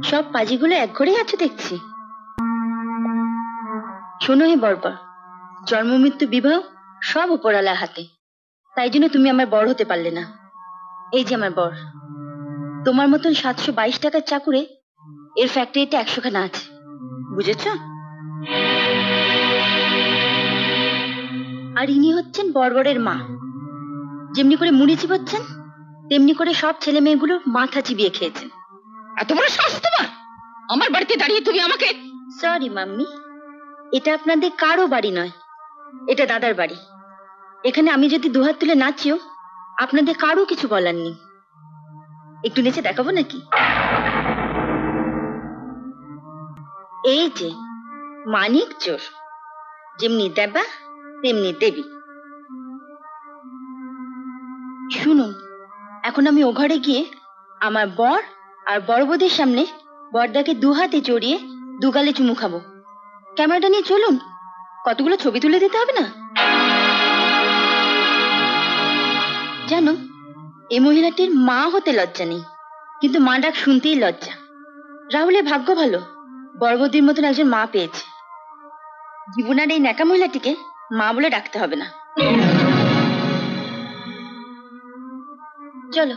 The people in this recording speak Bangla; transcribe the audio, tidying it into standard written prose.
সব পাজিগুলো এক ঘরেই আছে দেখছি। শোনো হে বরবর, জন্ম মৃত্যু বিবাহ সব উপরালার হাতে, তাই জন্য তুমি আমার বর হতে পারলে না। এই যে আমার বর, তোমার মতন 722 টাকার চাকুরে এর ফ্যাক্টরিতে 100 খানা আছে, বুঝেছ? আর ইনি হচ্ছেন বর্বরের মা। যেমনি করে মুড়ি চিবাচ্ছেন তেমনি করে সব ছেলে মেয়েগুলো মাথা চিবিয়ে খেয়েছেন। এত বড় সাহস তোমার আমার বাড়িতে দাঁড়িয়ে তুমি আমাকে? সরি মাম্মি, এটা আপনাদের কারো বাড়ি নয়, এটা দাদার বাড়ি। এখানে আমি যদি দুহাত তুলে নাচিও আপনাদের কারো কিছু বলার নেই। একটু নেচে দেখাবো নাকি? এই যে মানিক চোর, যেমনি দেবা তেমনি দেবী। শুনুন, এখন আমি ও ঘরে গিয়ে আমার বর আর বড়বৌদির সামনে বরদাকে দুহাতে জড়িয়ে দুগালে চুমু খাবো। ক্যামেরাটা নিয়ে চলুন, কতগুলো ছবি তুলে দিতে হবে না? জানো, এই মহিলাটির মা হতে লজ্জা নেই, কিন্তু মা ডাক শুনতেই লজ্জা। রাহুলের ভাগ্য ভালো, বড়বৌদির মতন একজন মা পেয়েছে। জীবনের এই ন্যাকা মহিলাটিকে মা বলে ডাকতে হবে না। চলো।